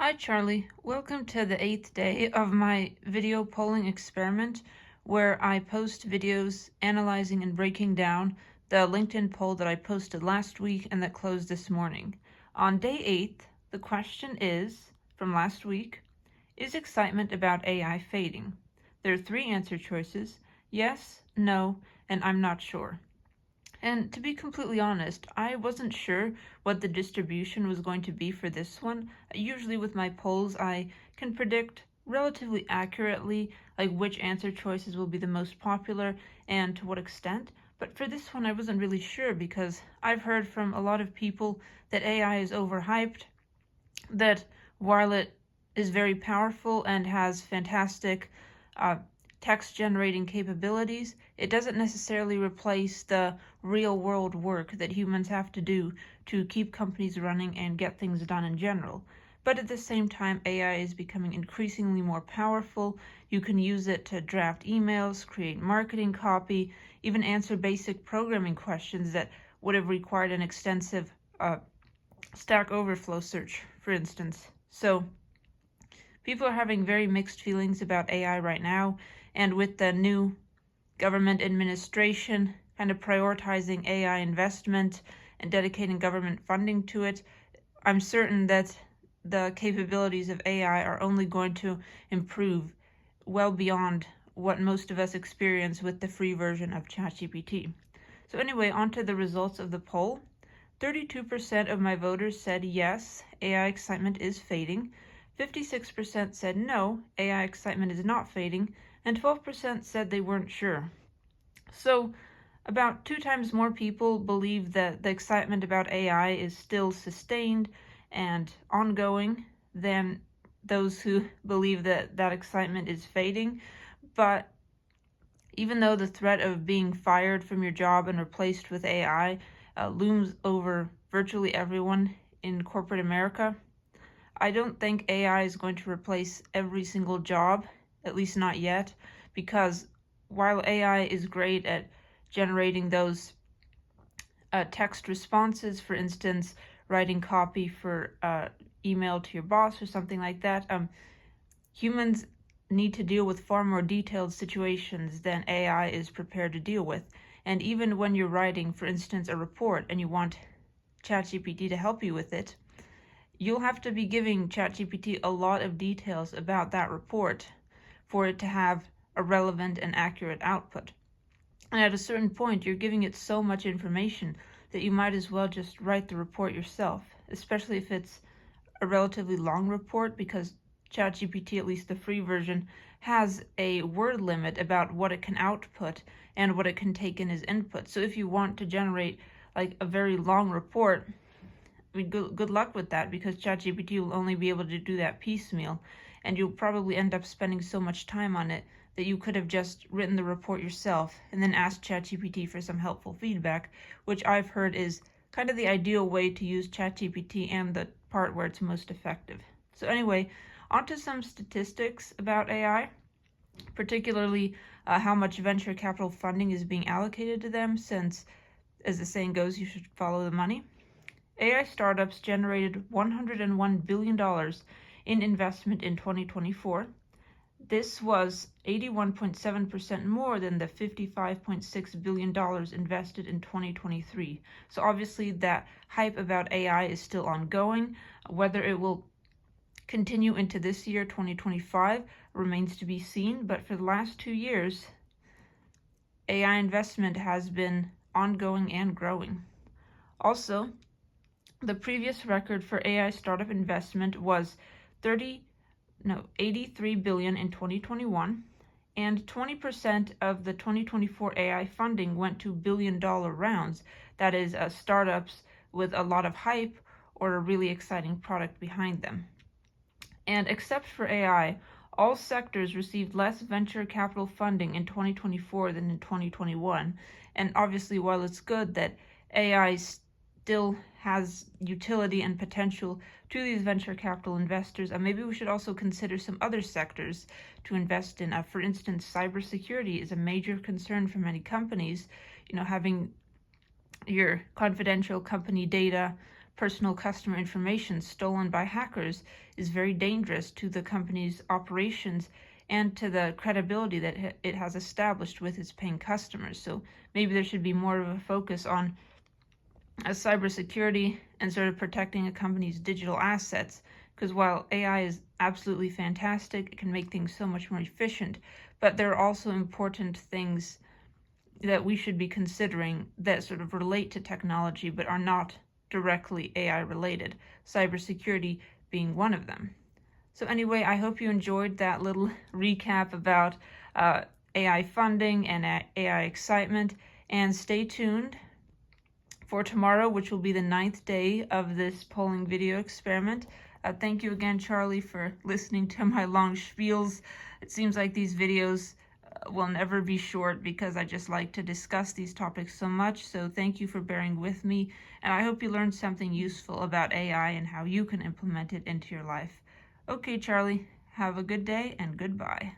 Hi Charlie, welcome to the 8th day of my video polling experiment where I post videos analyzing and breaking down the LinkedIn poll that I posted last week and that closed this morning. On day 8, the question is, from last week, is excitement about AI fading? There are 3 answer choices: yes, no, and I'm not sure. And to be completely honest, I wasn't sure what the distribution was going to be for this one. Usually with my polls, I can predict relatively accurately like which answer choices will be the most popular and to what extent. But for this one, I wasn't really sure because I've heard from a lot of people that AI is overhyped, that while it is very powerful and has fantastic text generating capabilities, it doesn't necessarily replace the real world work that humans have to do to keep companies running and get things done in general. But at the same time, AI is becoming increasingly more powerful. You can use it to draft emails, create marketing copy, even answer basic programming questions that would have required an extensive Stack Overflow search, for instance. So people are having very mixed feelings about AI right now, and with the new government administration kind of prioritizing AI investment and dedicating government funding to it, I'm certain that the capabilities of AI are only going to improve well beyond what most of us experience with the free version of ChatGPT. So anyway, on to the results of the poll. 32% of my voters said yes, AI excitement is fading. 56% said no, AI excitement is not fading, and 12% said they weren't sure. So about 2 times more people believe that the excitement about AI is still sustained and ongoing than those who believe that that excitement is fading. But even though the threat of being fired from your job and replaced with AI looms over virtually everyone in corporate America, I don't think AI is going to replace every single job, at least not yet, because while AI is great at generating those text responses, for instance, writing copy for email to your boss or something like that, humans need to deal with far more detailed situations than AI is prepared to deal with. And even when you're writing, for instance, a report and you want ChatGPT to help you with it, you'll have to be giving ChatGPT a lot of details about that report for it to have a relevant and accurate output. And at a certain point, you're giving it so much information that you might as well just write the report yourself, especially if it's a relatively long report, because ChatGPT, at least the free version, has a word limit about what it can output and what it can take in as input. So if you want to generate like a very long report, I mean, good luck with that, because ChatGPT will only be able to do that piecemeal, and you'll probably end up spending so much time on it that you could have just written the report yourself and then asked ChatGPT for some helpful feedback, which I've heard is kind of the ideal way to use ChatGPT and the part where it's most effective. So anyway, on to some statistics about AI, particularly how much venture capital funding is being allocated to them, since, as the saying goes, you should follow the money. AI startups generated $101 billion in investment in 2024. This was 81.7% more than the $55.6 billion invested in 2023. So obviously that hype about AI is still ongoing. Whether it will continue into this year, 2025, remains to be seen. But for the last 2 years, AI investment has been ongoing and growing. Also, the previous record for AI startup investment was 83 billion in 2021, and 20% of the 2024 AI funding went to billion-dollar rounds, that is, startups with a lot of hype or a really exciting product behind them. And except for AI, all sectors received less venture capital funding in 2024 than in 2021. And obviously, while it's good that AI still has utility and potential to these venture capital investors, maybe we should also consider some other sectors to invest in. For instance, cybersecurity is a major concern for many companies. Having your confidential company data personal customer information stolen by hackers is very dangerous to the company's operations and to the credibility that it has established with its paying customers. So maybe there should be more of a focus on cybersecurity and sort of protecting a company's digital assets. Because while AI is absolutely fantastic, it can make things so much more efficient, but there are also important things that we should be considering that sort of relate to technology but are not directly AI related, cybersecurity being one of them. So anyway, I hope you enjoyed that little recap about AI funding and AI excitement, and stay tuned for tomorrow, which will be the 9th day of this polling video experiment. Thank you again, Charlie, for listening to my long spiels. It seems like these videos will never be short because I just like to discuss these topics so much. So thank you for bearing with me, and I hope you learned something useful about AI and how you can implement it into your life. Okay, Charlie, have a good day and goodbye.